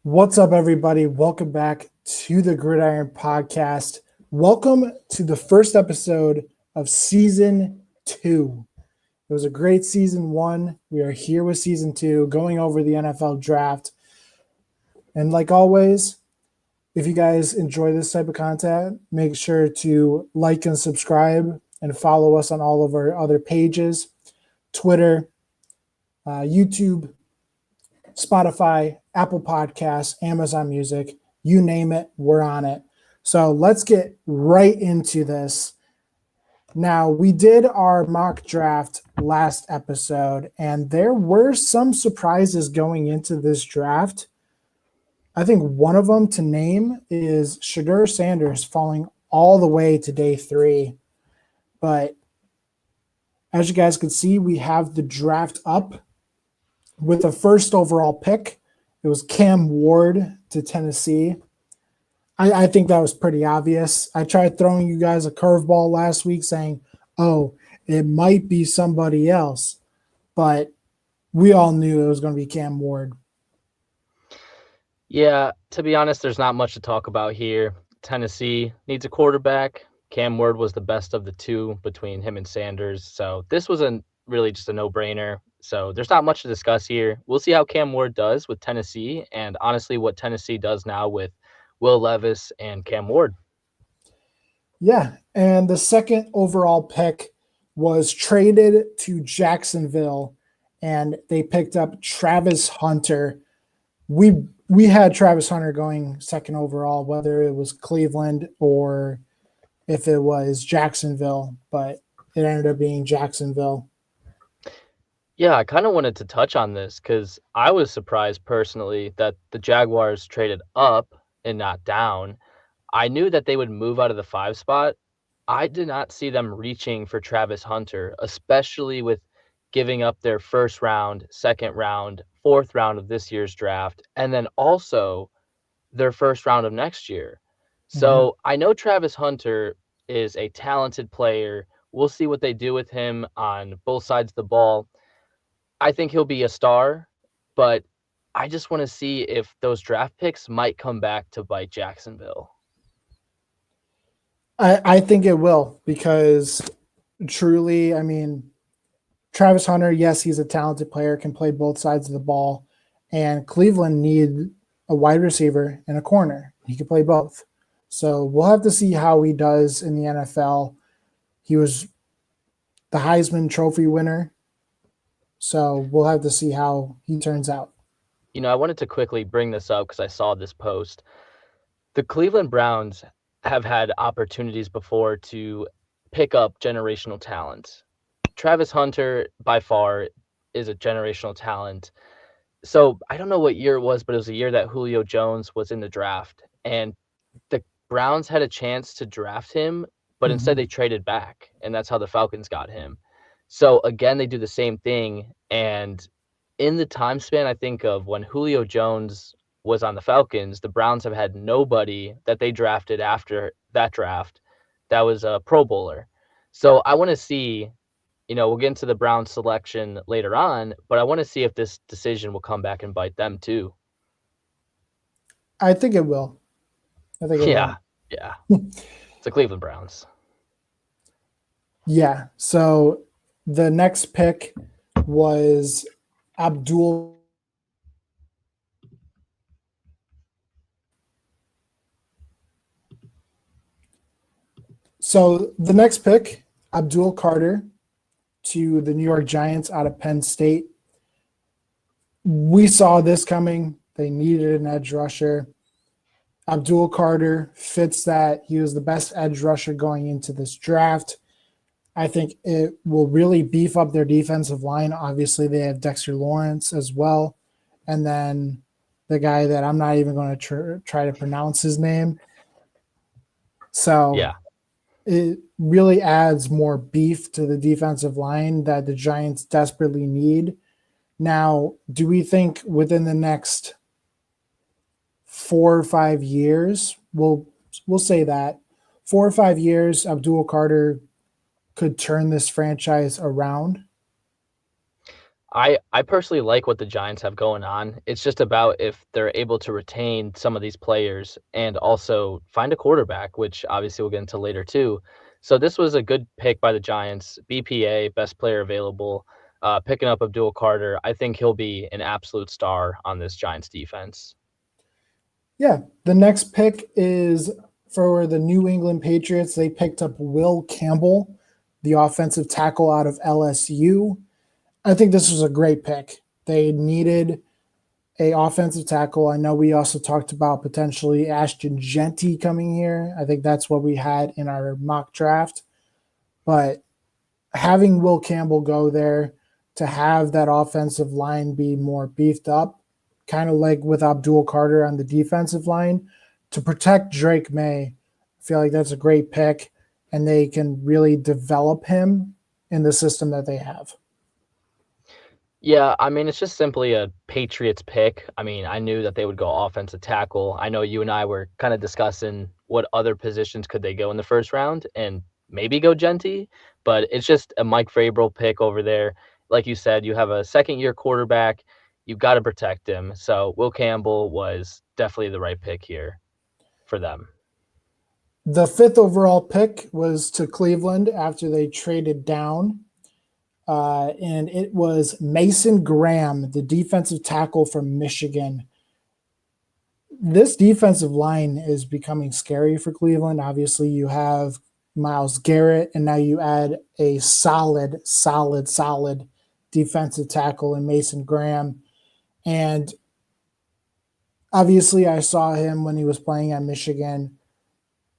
What's up, everybody? Welcome back to the Gridiron Podcast. Welcome to the first episode of season 2. It was a great season 1. We are here with season 2, going over the NFL draft. And like always, if you guys enjoy this type of content, make sure to like and subscribe and follow us on all of our other pages, Twitter, YouTube, Spotify, Apple Podcasts, Amazon Music, you name it, we're on it. So let's get right into this. Now, we did our mock draft last episode, and there were some surprises going into this draft. I think one of them to name is Shedeur Sanders falling all the way to day 3. But as you guys can see, we have the draft up with the first overall pick. It was Cam Ward to Tennessee. I think that was pretty obvious. I tried throwing you guys a curveball last week saying, oh, it might be somebody else. But we all knew it was going to be Cam Ward. Yeah, to be honest, there's not much to talk about here. Tennessee needs a quarterback. Cam Ward was the best of the two between him and Sanders. So this was really just a no-brainer. So there's not much to discuss here. We'll see how Cam Ward does with Tennessee and honestly what Tennessee does now with Will Levis and Cam Ward. Yeah, and the second overall pick was traded to Jacksonville, and they picked up Travis Hunter. We had Travis Hunter going second overall, whether it was Cleveland or if it was Jacksonville, but it ended up being Jacksonville. Yeah, I kind of wanted to touch on this because I was surprised personally that the Jaguars traded up and not down. I knew that they would move out of the 5 spot. I did not see them reaching for Travis Hunter, especially with giving up their first round, second round, fourth round of this year's draft, and then also their first round of next year. So I know Travis Hunter is a talented player. We'll see what they do with him on both sides of the ball. I think he'll be a star, but I just want to see if those draft picks might come back to bite Jacksonville. I think it will because truly, I mean, Travis Hunter, yes, he's a talented player, can play both sides of the ball, and Cleveland need a wide receiver and a corner. He can play both. So we'll have to see how he does in the NFL. He was the Heisman Trophy winner. So we'll have to see how he turns out. You know, I wanted to quickly bring this up because I saw this post. The Cleveland Browns have had opportunities before to pick up generational talent. Travis Hunter, by far, is a generational talent. So I don't know what year it was, but it was a year that Julio Jones was in the draft. And the Browns had a chance to draft him, but instead they traded back. And that's how the Falcons got him. So again, they do the same thing. And in the time span, I think of when Julio Jones was on the Falcons, the Browns have had nobody that they drafted after that draft that was a Pro Bowler. So I want to see, we'll get into the Browns selection later on, but I want to see if this decision will come back and bite them too. I think it will. Yeah. It's the Cleveland Browns. Yeah. So the next pick was Abdul. So the next pick, Abdul Carter to the New York Giants out of Penn State. We saw this coming. They needed an edge rusher. Abdul Carter fits that. He was the best edge rusher going into this draft. I think it will really beef up their defensive line. Obviously, they have Dexter Lawrence as well. And then the guy that I'm not even going to try to pronounce his name. So yeah, it really adds more beef to the defensive line that the Giants desperately need. Now, do we think within the next 4 or 5 years, we'll say that 4 or 5 years, Abdul Carter could turn this franchise around? I personally like what the Giants have going on. It's just about if they're able to retain some of these players and also find a quarterback, which obviously we'll get into later too. So this was a good pick by the Giants. BPA, best player available, picking up Abdul Carter. I think he'll be an absolute star on this Giants defense. Yeah, the next pick is for the New England Patriots. They picked up Will Campbell, the offensive tackle out of LSU. I think this was a great pick. They needed a offensive tackle. I know we also talked about potentially Ashton Genty coming here. I think that's what we had in our mock draft. But having Will Campbell go there to have that offensive line be more beefed up, kind of like with Abdul Carter on the defensive line, to protect Drake May, I feel like that's a great pick, and they can really develop him in the system that they have. Yeah, I mean, it's just simply a Patriots pick. I mean, I knew that they would go offensive tackle. I know you and I were kind of discussing what other positions could they go in the first round and maybe go Genty, but it's just a Mike Vrabel pick over there. Like you said, you have a second-year quarterback. You've got to protect him. So Will Campbell was definitely the right pick here for them. The fifth overall pick was to Cleveland after they traded down. And it was Mason Graham, the defensive tackle from Michigan. This defensive line is becoming scary for Cleveland. Obviously, you have Myles Garrett, and now you add a solid defensive tackle in Mason Graham. And obviously, I saw him when he was playing at Michigan,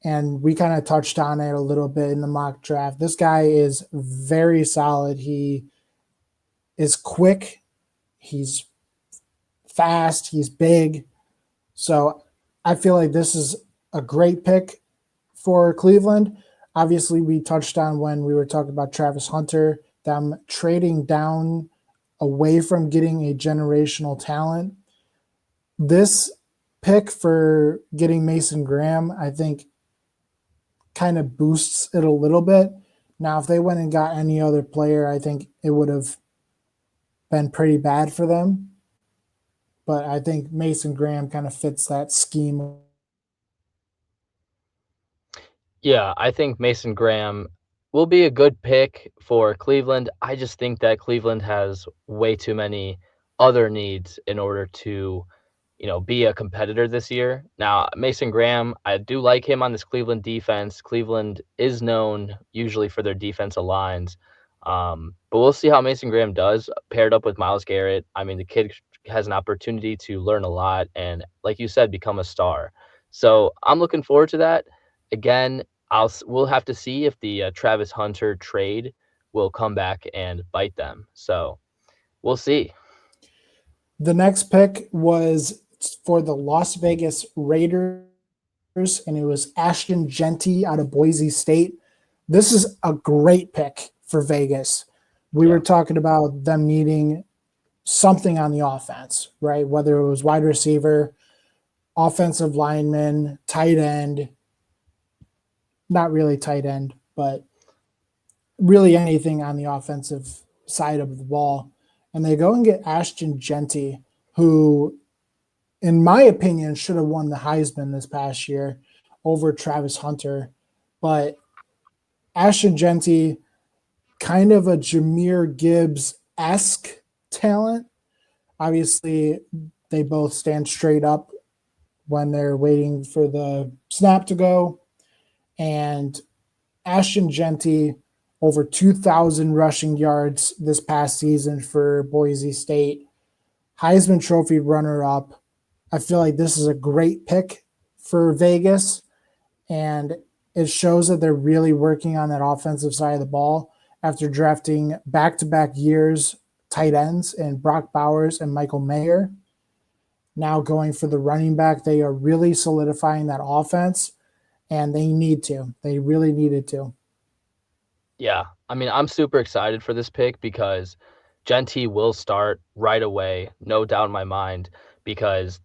and we kind of touched on it a little bit in the mock draft. This guy is very solid. He is quick. He's fast. He's big. So I feel like this is a great pick for Cleveland. Obviously, we touched on when we were talking about Travis Hunter, them trading down away from getting a generational talent. This pick for getting Mason Graham, I think, kind of boosts it a little bit. Now, if they went and got any other player, I think it would have been pretty bad for them. But I think Mason Graham kind of fits that scheme. Yeah, I think Mason Graham will be a good pick for Cleveland. I just think that Cleveland has way too many other needs in order to, be a competitor this year. Now, Mason Graham, I do like him on this Cleveland defense. Cleveland is known usually for their defensive lines. But we'll see how Mason Graham does paired up with Myles Garrett. I mean, the kid has an opportunity to learn a lot and, like you said, become a star. So I'm looking forward to that. Again, we'll have to see if the Travis Hunter trade will come back and bite them. So we'll see. The next pick was for the Las Vegas Raiders, and it was Ashton Genty out of Boise State. This is a great pick for Vegas. We were talking about them needing something on the offense, right? Whether it was wide receiver, offensive lineman, tight end, not really tight end, but really anything on the offensive side of the ball. And they go and get Ashton Genty, who, in my opinion, should have won the Heisman this past year over Travis Hunter. But Ashton Genty, kind of a Jahmyr Gibbs-esque talent. Obviously, they both stand straight up when they're waiting for the snap to go. And Ashton Genty, over 2,000 rushing yards this past season for Boise State. Heisman Trophy runner-up. I feel like this is a great pick for Vegas, and it shows that they're really working on that offensive side of the ball after drafting back-to-back years tight ends in Brock Bowers and Michael Mayer. Now going for the running back, they are really solidifying that offense, and they need to. They really needed to. Yeah, I mean, I'm super excited for this pick because Genty will start right away, no doubt in my mind, because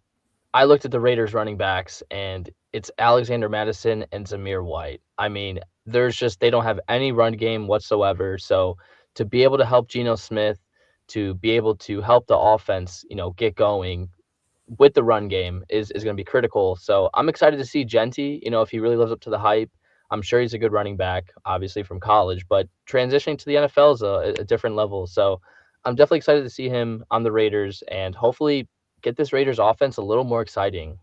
I looked at the Raiders running backs and it's Alexander Madison and Zamir White. I mean, they don't have any run game whatsoever. So to be able to help Geno Smith, to be able to help the offense, get going with the run game is going to be critical. So I'm excited to see Genty, if he really lives up to the hype. I'm sure he's a good running back, obviously from college, but transitioning to the NFL is a different level. So I'm definitely excited to see him on the Raiders and hopefully get this Raiders offense a little more exciting.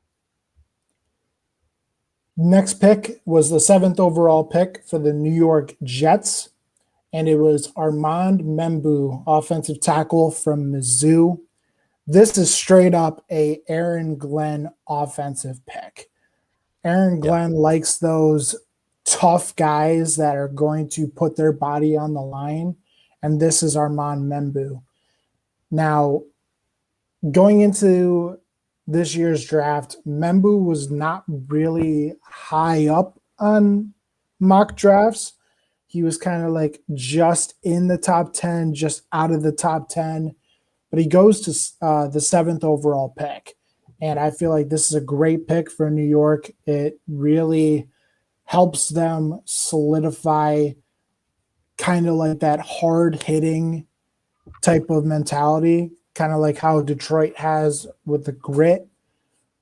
Next pick was the 7th overall pick for the New York Jets, and it was Armand Membu, offensive tackle from Mizzou. This is straight up a Aaron Glenn offensive pick. Aaron Glenn likes those tough guys that are going to put their body on the line, and this is Armand Membu. Now, going into this year's draft, Membu was not really high up on mock drafts. He was kind of like just in the top 10, just out of the top 10, but he goes to the 7th overall pick. And I feel like this is a great pick for New York. It really helps them solidify kind of like that hard hitting type of mentality, kind of like how Detroit has with the grit.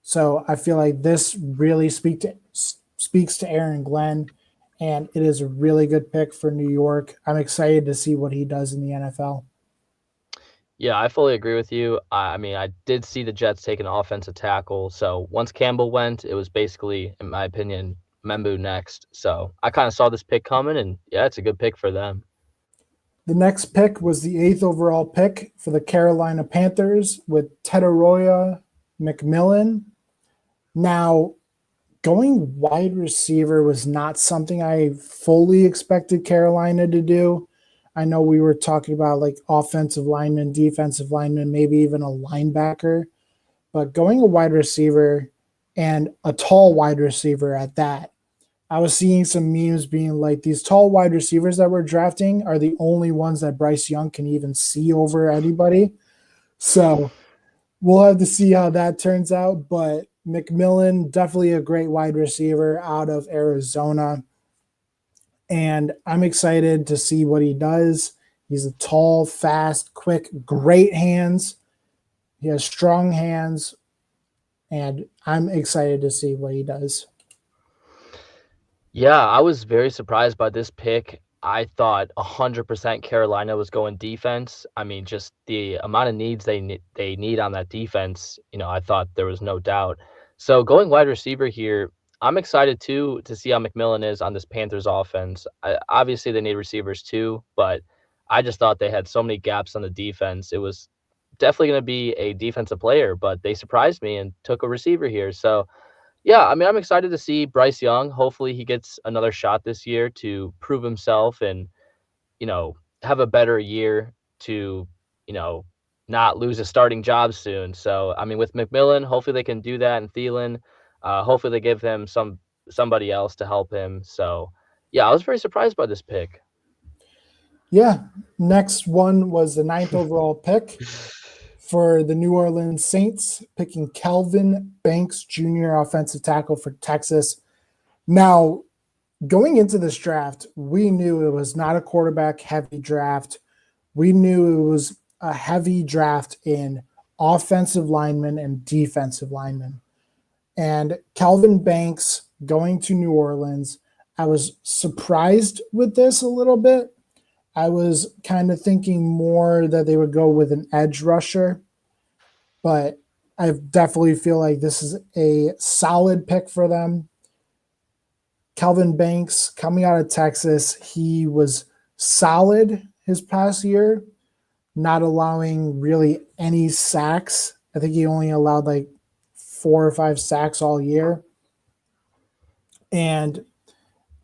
So I feel like this really speaks to Aaron Glenn, and it is a really good pick for New York. I'm excited to see what he does in the NFL. Yeah, I fully agree with you. I mean, I did see the Jets take an offensive tackle. So once Campbell went, it was basically, in my opinion, Membu next. So I kind of saw this pick coming, and yeah, it's a good pick for them. The next pick was the 8th overall pick for the Carolina Panthers with Teteroya McMillan. Now, going wide receiver was not something I fully expected Carolina to do. I know we were talking about like offensive lineman, defensive lineman, maybe even a linebacker, but going a wide receiver and a tall wide receiver at that. I was seeing some memes being like these tall wide receivers that we're drafting are the only ones that Bryce Young can even see over anybody. So we'll have to see how that turns out. But McMillan, definitely a great wide receiver out of Arizona. And I'm excited to see what he does. He's a tall, fast, quick, great hands. He has strong hands. And I'm excited to see what he does. Yeah, I was very surprised by this pick. I thought 100% Carolina was going defense. I mean, just the amount of needs they need on that defense, I thought there was no doubt. So going wide receiver here, I'm excited too to see how McMillan is on this Panthers offense. Obviously, they need receivers too, but I just thought they had so many gaps on the defense. It was definitely going to be a defensive player, but they surprised me and took a receiver here. So yeah, I mean, I'm excited to see Bryce Young. Hopefully, he gets another shot this year to prove himself and, have a better year to, you know, not lose a starting job soon. So, I mean, with McMillan, hopefully they can do that, and Thielen, hopefully they give him somebody else to help him. So, yeah, I was very surprised by this pick. Yeah. Next one was the 9th overall pick for the New Orleans Saints, picking Kelvin Banks Jr., offensive tackle for Texas. Now, going into this draft, we knew it was not a quarterback-heavy draft. We knew it was a heavy draft in offensive linemen and defensive linemen. And Kelvin Banks going to New Orleans, I was surprised with this a little bit. I was kind of thinking more that they would go with an edge rusher, but I definitely feel like this is a solid pick for them. Kelvin Banks coming out of Texas, he was solid his past year, not allowing really any sacks. I think he only allowed like 4 or 5 sacks all year. And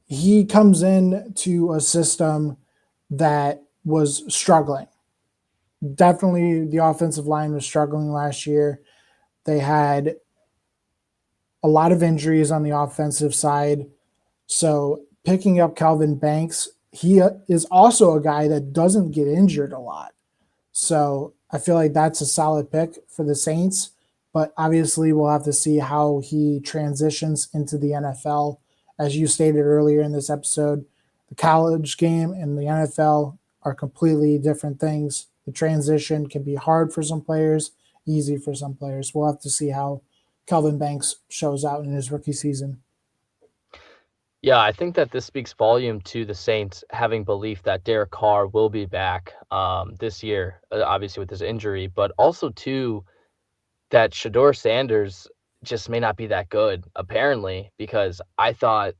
he comes in to a system that was struggling. Definitely the offensive line was struggling last year. They had a lot of injuries on the offensive side. So picking up Calvin Banks, he is also a guy that doesn't get injured a lot. So I feel like that's a solid pick for the Saints. But obviously, we'll have to see how he transitions into the NFL. As you stated earlier in this episode, the college game and the NFL are completely different things. The transition can be hard for some players, easy for some players. We'll have to see how Kelvin Banks shows out in his rookie season. Yeah, I think that this speaks volume to the Saints having belief that Derek Carr will be back this year, obviously with his injury, but also too that Shador Sanders just may not be that good, apparently, because I thought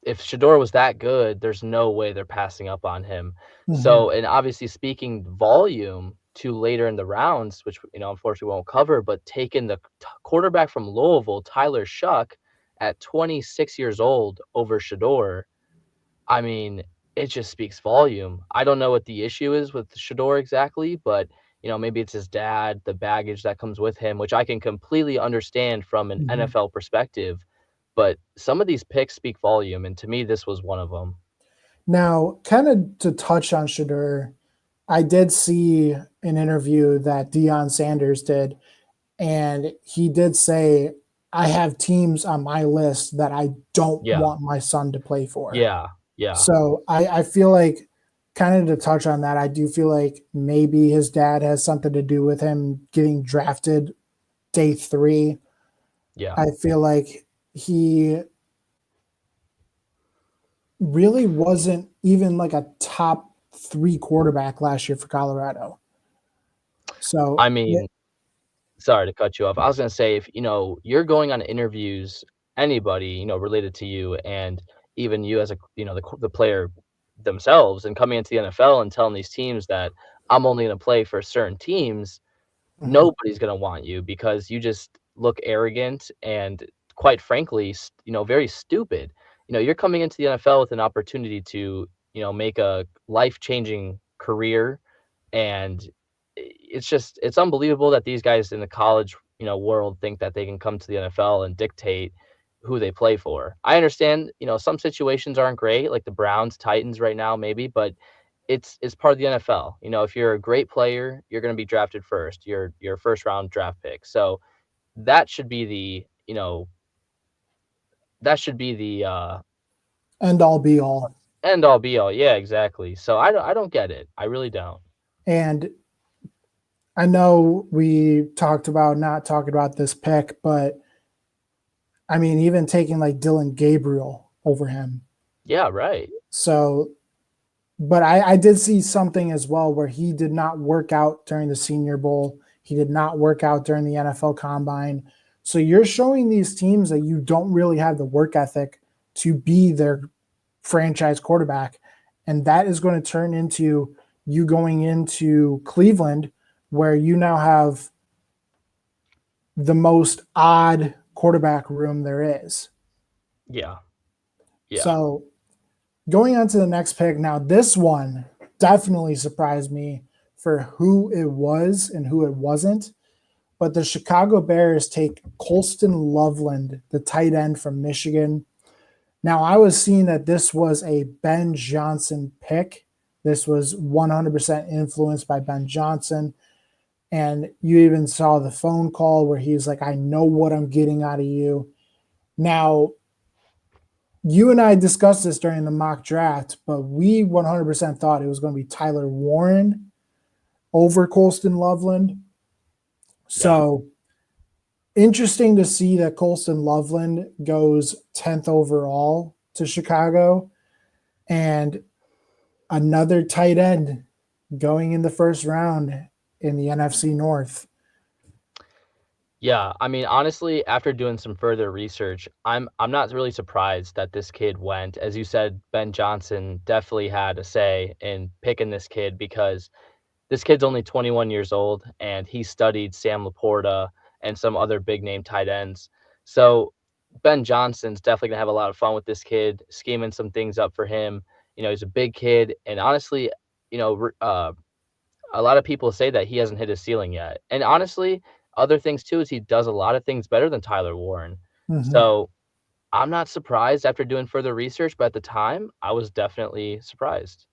if Shador was that good, there's no way they're passing up on him. Mm-hmm. So, and obviously speaking volume to later in the rounds, which unfortunately won't cover, but taking the quarterback from Louisville, Tyler Shuck, at 26 years old over Shador, I mean, it just speaks volume. I don't know what the issue is with Shador exactly, but maybe it's his dad, the baggage that comes with him, which I can completely understand from an Mm-hmm. NFL perspective. But some of these picks speak volume, and to me, this was one of them. Now, kind of to touch on Shador, I did see an interview that Deion Sanders did, and he did say, I have teams on my list that I don't Yeah, want my son to play for. yeah, yeah, So I feel like, kind of to touch on that, I do feel like maybe his dad has something to do with him getting drafted day 3. yeah. I feel like he really wasn't even like a top 3 quarterback last year for Colorado. So I mean, sorry to cut you off. I was gonna say, if you're going on interviews, anybody related to you, and even you as a the player themselves, and coming into the NFL and telling these teams that I'm only gonna play for certain teams, mhm. nobody's gonna want you because you just look arrogant and, quite frankly, very stupid. You're coming into the NFL with an opportunity to make a life changing career, and it's unbelievable that these guys in the college world think that they can come to the NFL and dictate who they play for. I understand some situations aren't great, like the Browns, Titans right now maybe, but it's part of the NFL. If you're a great player, you're going to be drafted first. You're a first round draft pick. So that should be the End all be all. end all be all. Yeah, exactly. So I don't get it. I really don't. And I know we talked about not talking about this pick, but I mean, even taking like Dylan Gabriel over him. Yeah, right. So, but I did see something as well where he did not work out during the Senior Bowl. He did not work out during the NFL Combine. So you're showing these teams that you don't really have the work ethic to be their franchise quarterback. And that is going to turn into you going into Cleveland, where you now have the most odd quarterback room there is. Yeah. Yeah. So going on to the next pick. Now, this one definitely surprised me for who it was and who it wasn't. But the Chicago Bears take Colston Loveland, the tight end from Michigan. Now, I was seeing that this was a Ben Johnson pick. This was 100% influenced by Ben Johnson. And you even saw the phone call where he's like, I know what I'm getting out of you. Now, you and I discussed this during the mock draft, but we 100% thought it was going to be Tyler Warren over Colston Loveland. So interesting to see that Colston Loveland goes 10th overall to Chicago, and another tight end going in the first round in the NFC North. Yeah, I mean, honestly, after doing some further research, I'm not really surprised that this kid went. As you said, Ben Johnson definitely had a say in picking this kid because this kid's only 21 years old and he studied Sam Laporta and some other big name tight ends. So Ben Johnson's definitely gonna have a lot of fun with this kid, scheming some things up for him. He's a big kid, and honestly, you know, a lot of people say that he hasn't hit his ceiling yet. And honestly, other things too is he does a lot of things better than Tyler Warren. Mm-hmm. So I'm not surprised after doing further research, but at the time, I was definitely surprised.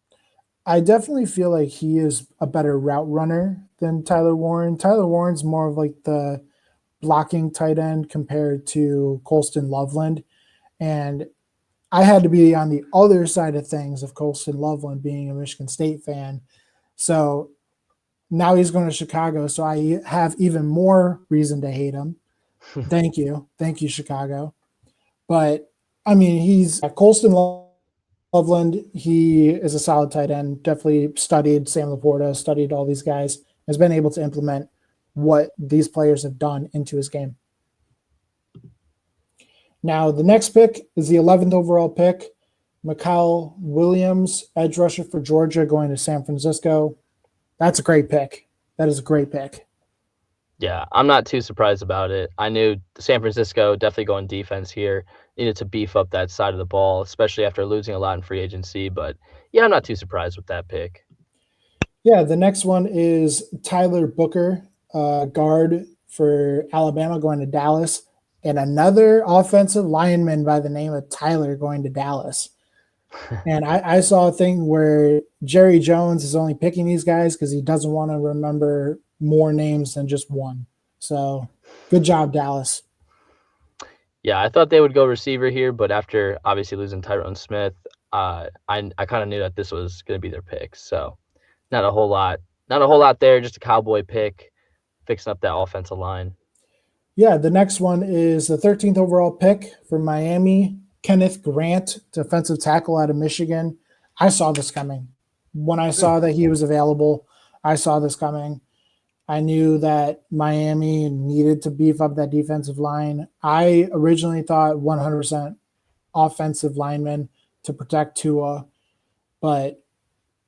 I definitely feel like he is a better route runner than Tyler Warren. Tyler Warren's more of like the blocking tight end compared to Colston Loveland. And I had to be on the other side of things of Colston Loveland being a Michigan State fan. So Now he's going to Chicago, so I have even more reason to hate him. Thank you, Chicago. But I mean, he's Colston Loveland. He is a solid tight end. Definitely studied Sam Laporta, studied all these guys, has been able to implement what these players have done into his game. Now, the next pick is the 11th overall pick. Mikal Williams, edge rusher for Georgia, going to San Francisco. That's a great pick. That is a great pick. Yeah, I'm not too surprised about it. I knew San Francisco definitely going defense here, needed to beef up that side of the ball, especially after losing a lot in free agency. But yeah, I'm not too surprised with that pick. Yeah, the next one is Tyler Booker, guard for Alabama, going to Dallas, and another offensive lineman by the name of Tyler going to Dallas. And I saw a thing where Jerry Jones is only picking these guys because he doesn't want to remember more names than just one. So good job, Dallas. Yeah, I thought they would go receiver here, but after obviously losing Tyrone Smith, I kind of knew that this was going to be their pick. So not a whole lot there, just a Cowboy pick, fixing up that offensive line. Yeah, the next one is the 13th overall pick for Miami, Kenneth Grant, defensive tackle out of Michigan. I saw this coming. When I saw that he was available, I saw this coming. I knew that Miami needed to beef up that defensive line. I originally thought 100% offensive lineman to protect Tua, but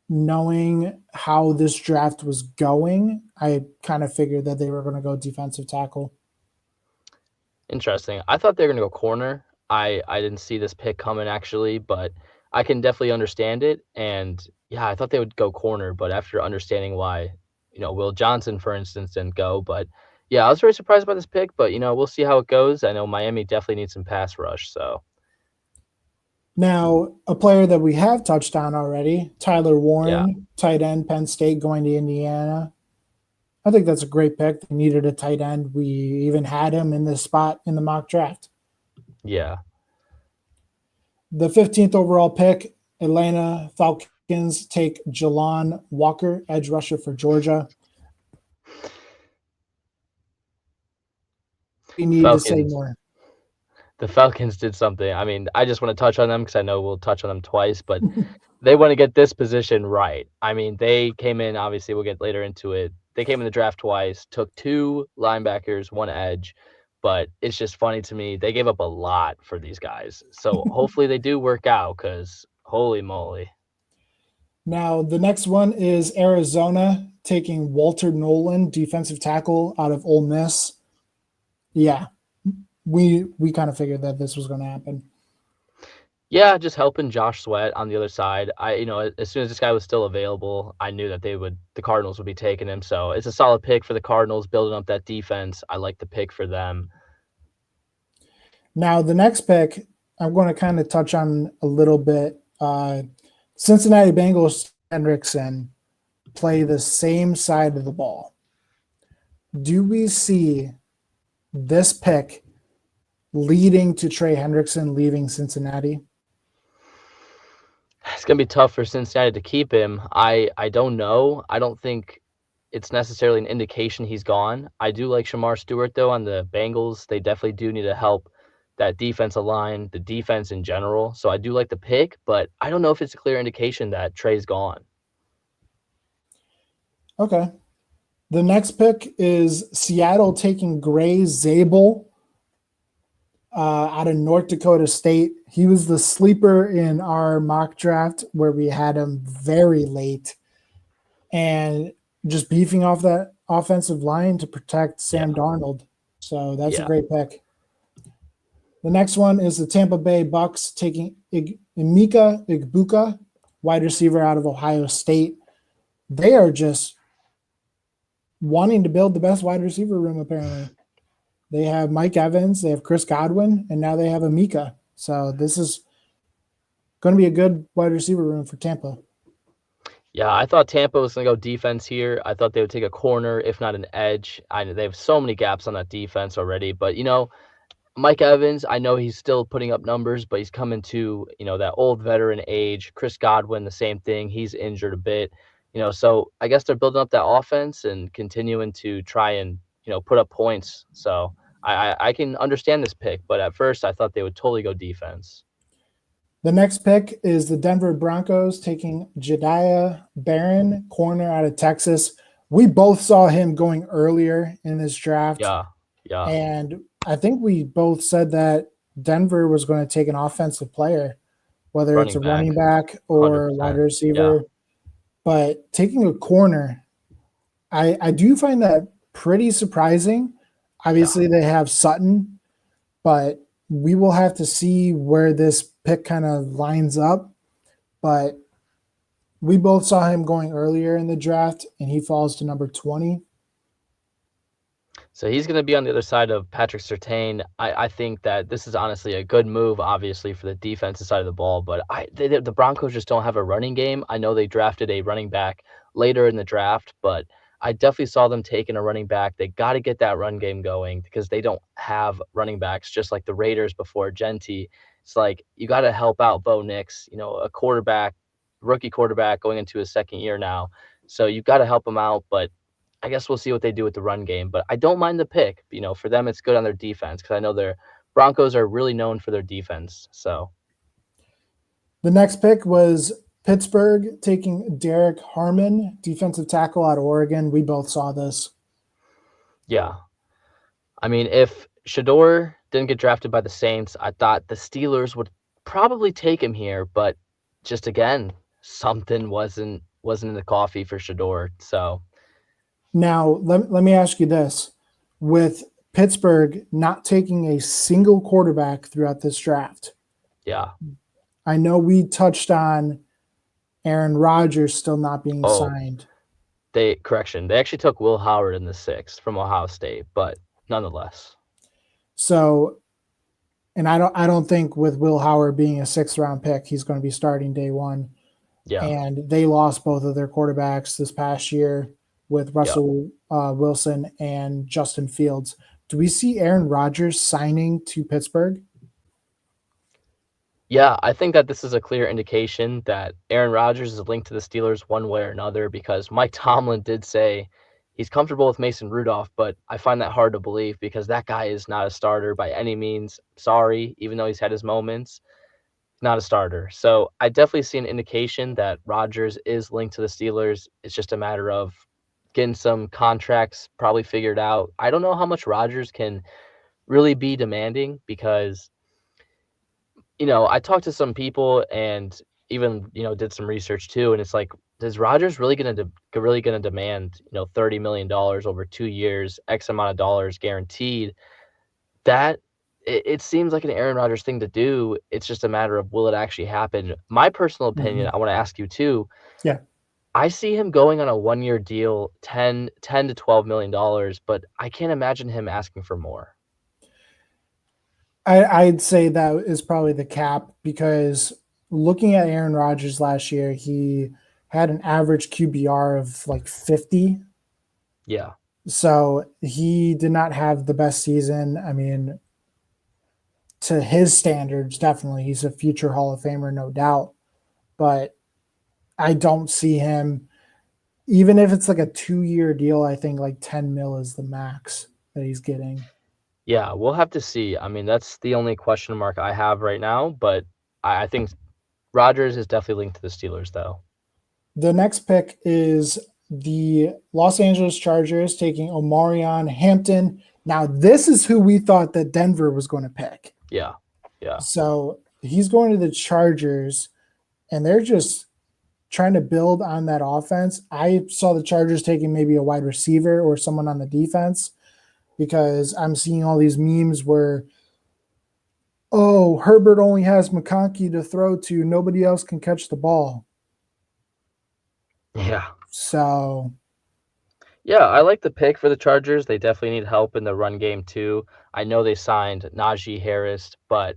knowing how this draft was going, I kind of figured that they were going to go defensive tackle. Interesting. I thought they were going to go corner. I didn't see this pick coming actually, but I can definitely understand it. And yeah, I thought they would go corner, but after understanding why, Will Johnson, for instance, didn't go. But yeah, I was very surprised by this pick, but we'll see how it goes. I know Miami definitely needs some pass rush. So Now, a player that we have touched on already, Tyler Warren, yeah, tight end, Penn State, going to Indiana. I think that's a great pick. They needed a tight end. We even had him in this spot in the mock draft. yeah. The 15th overall pick, Atlanta Falcons take Jalon Walker, edge rusher for Georgia. We need to say more. The Falcons did something. I mean, I just want to touch on them because I know we'll touch on them twice, but they want to get this position right. I mean, they came in, obviously, we'll get later into it. They came in the draft twice, took 2 linebackers, 1 edge, but it's just funny to me. They gave up a lot for these guys. So hopefully they do work out because holy moly. Now, the next one is Arizona taking Walter Nolan, defensive tackle out of Ole Miss. Yeah, we kind of figured that this was going to happen. Yeah, just helping Josh Sweat on the other side. As soon as this guy was still available, I knew that the Cardinals would be taking him. So it's a solid pick for the Cardinals, building up that defense. I like the pick for them. Now, the next pick, I'm going to kind of touch on a little bit. Cincinnati Bengals, Hendrickson play the same side of the ball. Do we see this pick leading to Trey Hendrickson leaving Cincinnati? It's going to be tough for Cincinnati to keep him. I don't know. I don't think it's necessarily an indication he's gone. I do like Shamar Stewart, though, on the Bengals. They definitely do need to help that defensive line, the defense in general. So I do like the pick, but I don't know if it's a clear indication that Trey's gone. Okay. The next pick is Seattle taking Gray Zabel out of North Dakota State. He was the sleeper in our mock draft where we had him very late and just beefing off that offensive line to protect Sam Darnold. So that's a great pick. The next one is the Tampa Bay Bucks taking Emeka Egbuka, wide receiver out of Ohio State. They are just wanting to build the best wide receiver room, apparently. They have Mike Evans, they have Chris Godwin, and now they have Emeka. So this is going to be a good wide receiver room for Tampa. Yeah, I thought Tampa was going to go defense here. I thought they would take a corner, if not an edge. They have so many gaps on that defense already. But, Mike Evans, I know he's still putting up numbers, but he's coming to, that old veteran age. Chris Godwin, the same thing. He's injured a bit. So I guess they're building up that offense and continuing to try and put up points. So I can understand this pick, but at first I thought they would totally go defense. The next pick is the Denver Broncos taking Jediah Barron, corner out of Texas. We both saw him going earlier in this draft. Yeah, yeah. And I think we both said that Denver was going to take an offensive player, whether it's a running back or a wide receiver. Yeah. But taking a corner, I do find that pretty surprising. Obviously, they have Sutton, but we will have to see where this pick kind of lines up. But we both saw him going earlier in the draft, and he falls to number 20. So he's going to be on the other side of Patrick Surtain. I think that this is honestly a good move, obviously, for the defensive side of the ball. But the Broncos just don't have a running game. I know they drafted a running back later in the draft, but I definitely saw them taking a running back. They got to get that run game going because they don't have running backs, just like the Raiders before Genti. It's like you got to help out Bo Nix, a rookie quarterback going into his second year now. So you've got to help him out, but I guess we'll see what they do with the run game, but I don't mind the pick. For them, it's good on their defense because I know their Broncos are really known for their defense. So the next pick was Pittsburgh taking Derek Harmon, defensive tackle out of Oregon. We both saw this. Yeah. I mean, if Shador didn't get drafted by the Saints, I thought the Steelers would probably take him here, but just again, something wasn't in the coffee for Shador. So now, let me ask you this. With Pittsburgh not taking a single quarterback throughout this draft. Yeah. I know we touched on Aaron Rodgers still not being signed. They actually took Will Howard in the 6th from Ohio State, but nonetheless. So, and I don't think with Will Howard being a 6th-round pick, he's going to be starting day one. Yeah. And they lost both of their quarterbacks this past year with Russell Wilson and Justin Fields. Do we see Aaron Rodgers signing to Pittsburgh? Yeah, I think that this is a clear indication that Aaron Rodgers is linked to the Steelers one way or another because Mike Tomlin did say he's comfortable with Mason Rudolph, but I find that hard to believe because that guy is not a starter by any means. Sorry, even though he's had his moments, not a starter. So I definitely see an indication that Rodgers is linked to the Steelers. It's just a matter of getting some contracts probably figured out. I don't know how much Rodgers can really be demanding because, I talked to some people and even, did some research too. And it's like, is Rodgers really going to demand, $30 million over 2 years, X amount of dollars guaranteed? That it seems like an Aaron Rodgers thing to do. It's just a matter of will it actually happen? My personal opinion, I want to ask you too. Yeah. I see him going on a 1-year deal, $10 to $12 million, but I can't imagine him asking for more. I'd say that is probably the cap because looking at Aaron Rodgers last year, he had an average QBR of like 50. Yeah. So he did not have the best season. I mean, to his standards, definitely. He's a future Hall of Famer, no doubt. But I don't see him, even if it's like a 2-year deal, I think like 10 mil is the max that he's getting. Yeah, we'll have to see. I mean, that's the only question mark I have right now, but I think Rodgers is definitely linked to the Steelers, though. The next pick is the Los Angeles Chargers taking Omarion Hampton. Now, this is who we thought that Denver was going to pick. Yeah. So he's going to the Chargers, and they're just trying to build on that offense. I saw the Chargers taking maybe a wide receiver or someone on the defense because I'm seeing all these memes where, Herbert only has McConkey to throw to. Nobody else can catch the ball. Yeah. So. Yeah, I like the pick for the Chargers. They definitely need help in the run game too. I know they signed Najee Harris, but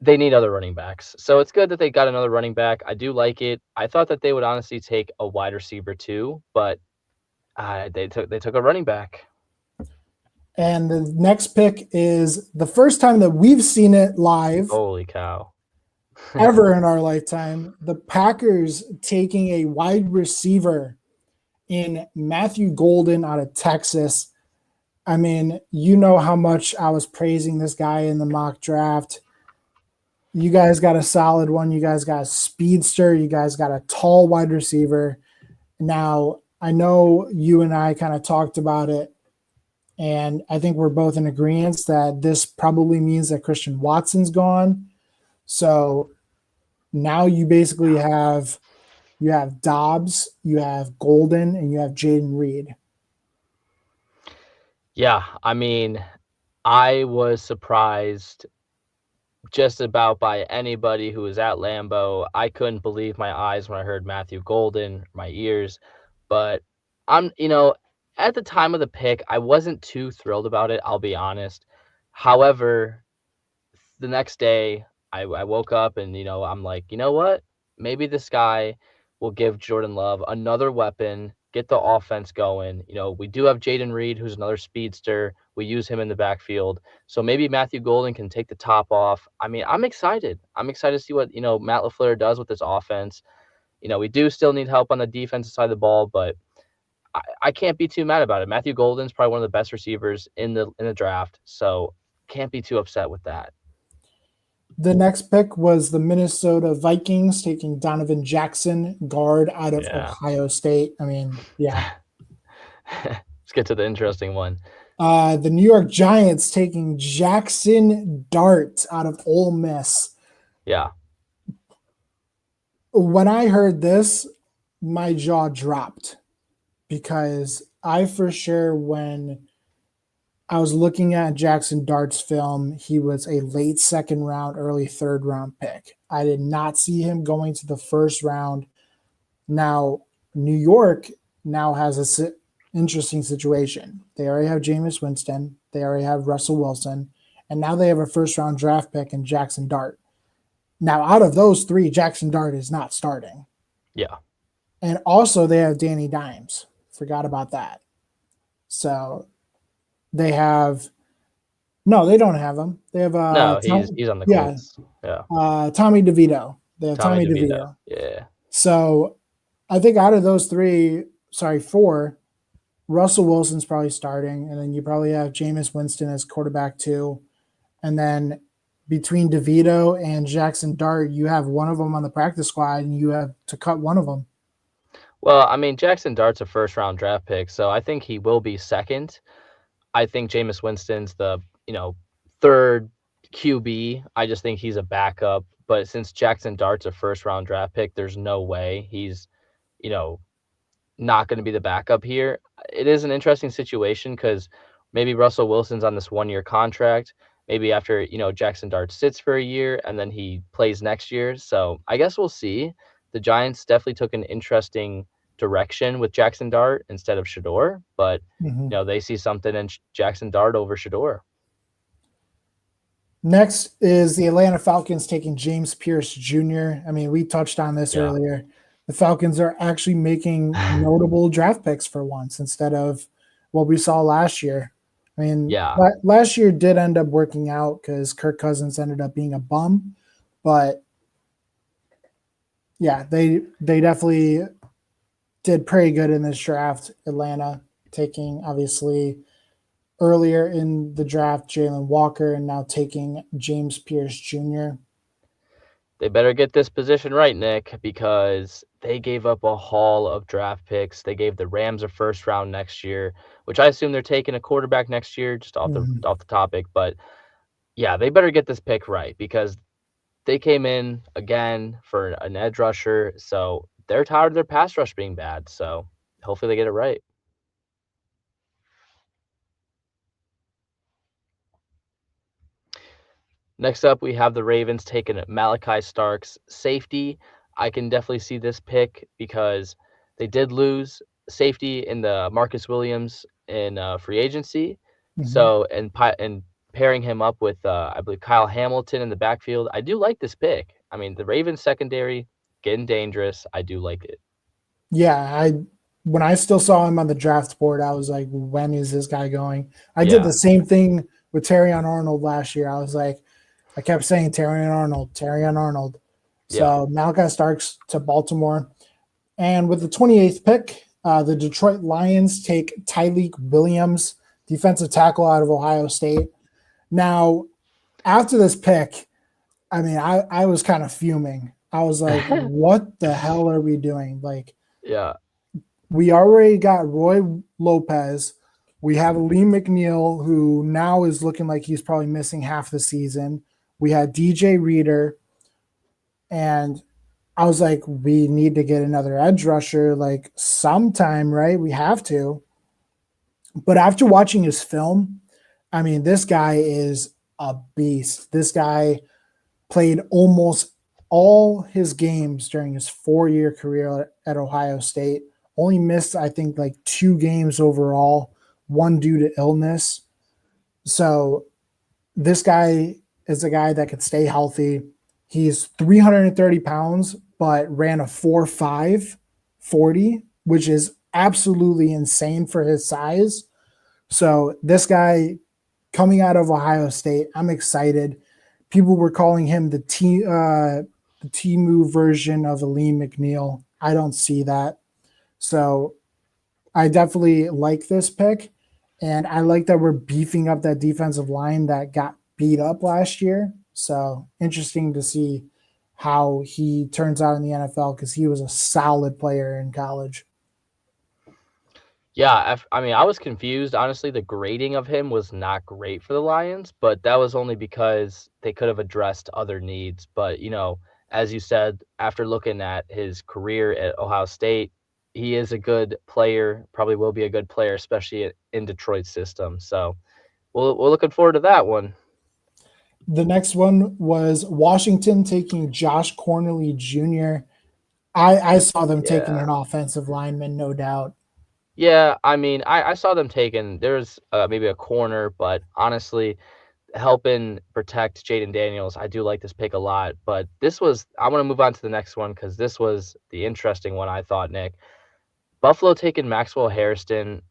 they need other running backs. So it's good that they got another running back. I do like it. I thought that they would honestly take a wide receiver too, but they took a running back. And the next pick is the first time that we've seen it live. Holy cow. ever in our lifetime. The Packers taking a wide receiver in Matthew Golden out of Texas. I mean, you know how much I was praising this guy in the mock draft. You guys got a solid one. You guys got a speedster. You guys got a tall wide receiver. Now, I know you and I kind of talked about it, and I think we're both in agreement that this probably means that Christian Watson's gone. So now you basically have Dobbs, you have Golden, and you have Jaden Reed. Yeah, I mean, I was surprised just about by anybody who was at Lambeau. I couldn't believe my eyes when I heard Matthew Golden, my ears. But at the time of the pick, I wasn't too thrilled about it, I'll be honest. However, the next day, I woke up and, I'm like, you know what? Maybe this guy will give Jordan Love another weapon, get the offense going. We do have Jaden Reed, who's another speedster. We use him in the backfield. So maybe Matthew Golden can take the top off. I mean, I'm excited. I'm excited to see what, Matt LaFleur does with this offense. We do still need help on the defensive side of the ball, but I can't be too mad about it. Matthew Golden's probably one of the best receivers in the draft, so can't be too upset with that. The next pick was the Minnesota Vikings taking Donovan Jackson, guard out of Ohio State. I mean, yeah. Let's get to the interesting one. The New York Giants taking Jackson Dart out of Ole Miss. Yeah. When I heard this, my jaw dropped because I for sure, when I was looking at Jackson Dart's film, he was a late second round, early third round pick. I did not see him going to the first round. Now, New York now has an interesting situation. They already have Jameis Winston. They already have Russell Wilson. And now they have a first round draft pick in Jackson Dart. Now, out of those three, Jackson Dart is not starting. Yeah. And also they have Danny Dimes. Forgot about that. So they have – no, they don't have him. They have no, he's on the Colts. Yeah. Tommy DeVito. They have Tommy DeVito. Yeah. So I think out of those four, Russell Wilson's probably starting, and then you probably have Jameis Winston as quarterback too. And then between DeVito and Jackson Dart, you have one of them on the practice squad, and you have to cut one of them. Well, I mean, Jackson Dart's a first-round draft pick, so I think he will be second. I think Jameis Winston's the, third QB. I just think he's a backup. But since Jackson Dart's a first-round draft pick, there's no way he's, not going to be the backup here. It is an interesting situation because maybe Russell Wilson's on this one-year contract. Maybe after, Jackson Dart sits for a year and then he plays next year. So I guess we'll see. The Giants definitely took an interesting direction with Jackson Dart instead of Shedeur, but they see something in Jackson Dart over Shedeur. Next is the Atlanta Falcons taking James Pierce Jr. I mean, we touched on this earlier. The Falcons are actually making notable draft picks for once instead of what we saw last year. I mean, last year did end up working out because Kirk Cousins ended up being a bum, but yeah, they definitely did pretty good in this draft. Atlanta taking, obviously, earlier in the draft, Jalen Walker, and now taking James Pierce Jr. They better get this position right, Nick, because they gave up a haul of draft picks. They gave the Rams a first round next year, which I assume they're taking a quarterback next year, just off the topic. But yeah, they better get this pick right because they came in again for an edge rusher. So they're tired of their pass rush being bad. So hopefully they get it right. Next up, we have the Ravens taking Malachi Starks, safety. I can definitely see this pick because they did lose safety in the Marcus Williams in free agency. So, and pairing him up with, I believe, Kyle Hamilton in the backfield, I do like this pick. I mean, the Ravens secondary getting dangerous. I do like it. Yeah, when I still saw him on the draft board, I was like, when is this guy going? I did the same thing with Terrion Arnold last year. I was like, I kept saying Terrion Arnold. Yeah. So Malachi Starks to Baltimore. And with the 28th pick, the Detroit Lions take Tyleik Williams, defensive tackle out of Ohio State. Now, after this pick, I mean, I was kind of fuming. I was like, what the hell are we doing? Like, Yeah. we already got Roy Lopez. We have Lee McNeil, who now is looking like he's probably missing half the season. We had DJ Reader. And I was like, we need to get another edge rusher like sometime, right? We have to. But after watching his film, I mean, this guy is a beast. This guy played almost all his games during his 4-year career at Ohio State. Only missed, I think, like 2 games overall, one due to illness. So this guy is a guy that could stay healthy. He's 330 pounds, but ran a 4.5 40, which is absolutely insane for his size. So this guy coming out of Ohio State, I'm excited. People were calling him the Temu version of Lee McNeil. I don't see that. So I definitely like this pick. And I like that we're beefing up that defensive line that got beat up last year. So interesting to see how he turns out in the NFL because he was a solid player in college. Yeah, I mean, I was confused. Honestly, the grading of him was not great for the Lions, but that was only because they could have addressed other needs. But, as you said, after looking at his career at Ohio State, he is a good player, probably will be a good player, especially in Detroit's system. So we're looking forward to that one. The next one was Washington taking Josh Cornelly Jr. I saw them taking Yeah. an offensive lineman, no doubt. Yeah, I mean, I saw them taking, there's maybe a corner, but honestly, helping protect Jaden Daniels, I do like this pick a lot. But I want to move on to the next one because this was the interesting one, I thought, Nick. Buffalo taking Maxwell Hairston.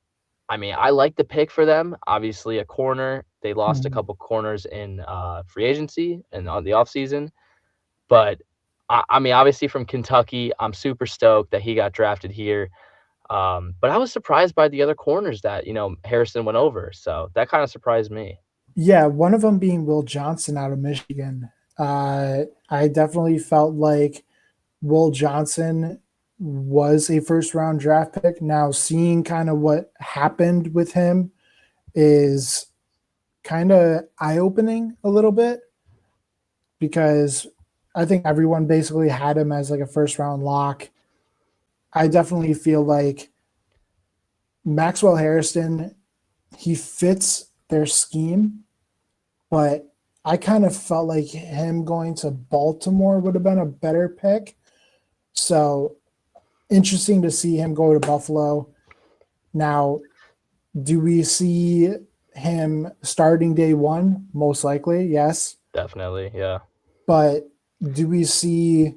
I mean, I like the pick for them. Obviously, a corner. They lost a couple corners in free agency and on the offseason. But, I mean, obviously from Kentucky, I'm super stoked that he got drafted here. But I was surprised by the other corners that, Harrison went over. So that kind of surprised me. Yeah, one of them being Will Johnson out of Michigan. I definitely felt like Will Johnson was a first round draft pick. Now, seeing kind of what happened with him is kind of eye opening a little bit because I think everyone basically had him as like a first round lock. I definitely feel like Maxwell Harrison, he fits their scheme, but I kind of felt like him going to Baltimore would have been a better pick. So interesting to see him go to Buffalo. Now, do we see him starting day one? Most likely, yes. Definitely, yeah. But do we see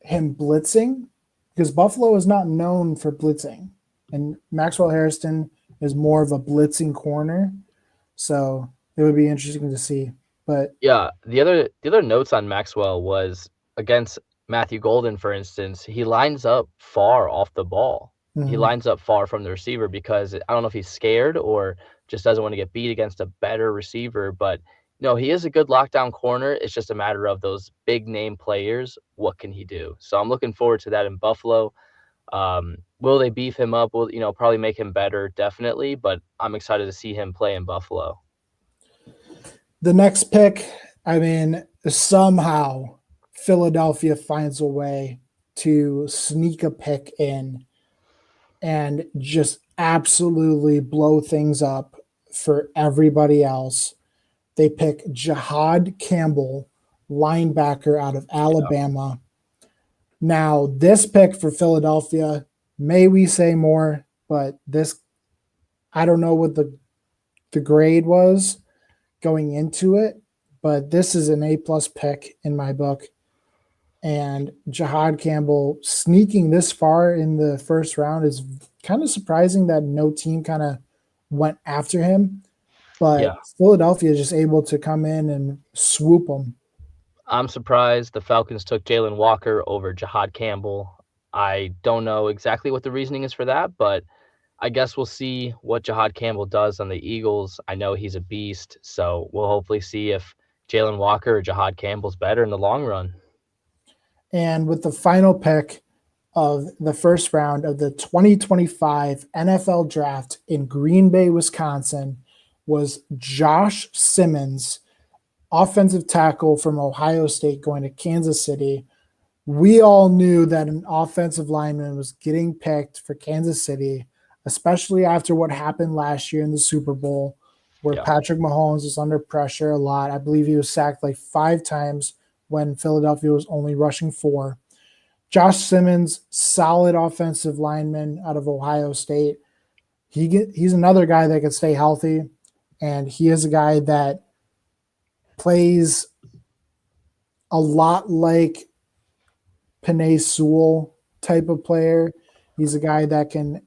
him blitzing? Because Buffalo is not known for blitzing. And Maxwell Harrison is more of a blitzing corner. So it would be interesting to see. But yeah, the other notes on Maxwell was against Matthew Golden, for instance, he lines up far off the ball. He lines up far from the receiver because I don't know if he's scared or just doesn't want to get beat against a better receiver. But no, he is a good lockdown corner. It's just a matter of those big name players. What can he do? So I'm looking forward to that in Buffalo. Will they beef him up? Will probably make him better? Definitely. But I'm excited to see him play in Buffalo. the next pick, I mean, somehow Philadelphia finds a way to sneak a pick in and just absolutely blow things up for everybody else. They pick Jihad Campbell, linebacker out of Alabama. Now, this pick for Philadelphia, may we say more, but this, I don't know what the grade was going into it, but this is an A+ pick in my book. And Jihad Campbell sneaking this far in the first round is kind of surprising that no team kind of went after him. But Yeah. Philadelphia is just able to come in and swoop them. I'm surprised the Falcons took Jalen Walker over Jahad Campbell. I don't know exactly what the reasoning is for that, but I guess we'll see what Jahad Campbell does on the Eagles. I know he's a beast, so we'll hopefully see if Jalen Walker or Jahad Campbell's better in the long run. And with the final pick of the first round of the 2025 NFL Draft in Green Bay, Wisconsin, was Josh Simmons, offensive tackle from Ohio State, going to Kansas City. We all knew that an offensive lineman was getting picked for Kansas City, especially after what happened last year in the Super Bowl, where Yeah. Patrick Mahomes was under pressure a lot. I believe he was sacked like 5 times when Philadelphia was only rushing 4. Josh Simmons, solid offensive lineman out of Ohio State. He's another guy that can stay healthy, and he is a guy that plays a lot like Penei Sewell type of player. He's a guy that can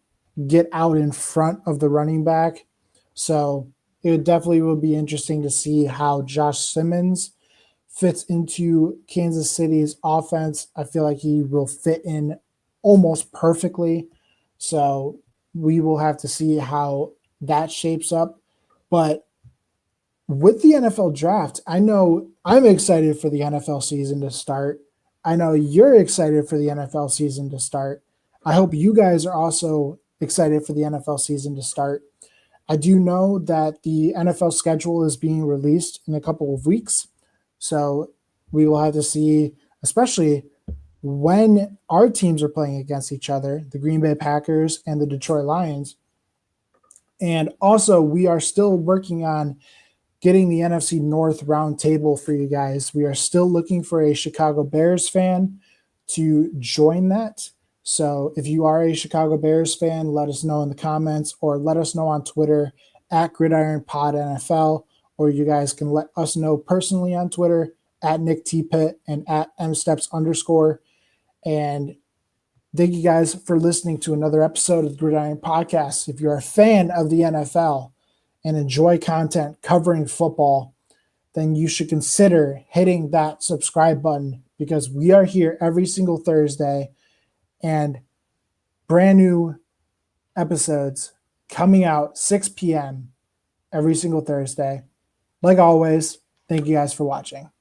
get out in front of the running back. So it definitely will be interesting to see how Josh Simmons fits into Kansas City's offense. I feel like he will fit in almost perfectly. So we will have to see how that shapes up. But with the NFL draft, I know I'm excited for the NFL season to start. I know you're excited for the NFL season to start. I hope you guys are also excited for the NFL season to start. I do know that the NFL schedule is being released in a couple of weeks. So we will have to see, especially when our teams are playing against each other, the Green Bay Packers and the Detroit Lions. And also, we are still working on getting the NFC North round table for you guys. We are still looking for a Chicago Bears fan to join that. So if you are a Chicago Bears fan, let us know in the comments or let us know on Twitter at Gridiron Pod NFL, or you guys can let us know personally on Twitter at Nick T. Pitt and at msteps_. And thank you guys for listening to another episode of the Gridiron Podcast. If you're a fan of the NFL and enjoy content covering football, then you should consider hitting that subscribe button, because we are here every single Thursday and brand new episodes coming out 6 p.m. every single Thursday. Like always, thank you guys for watching.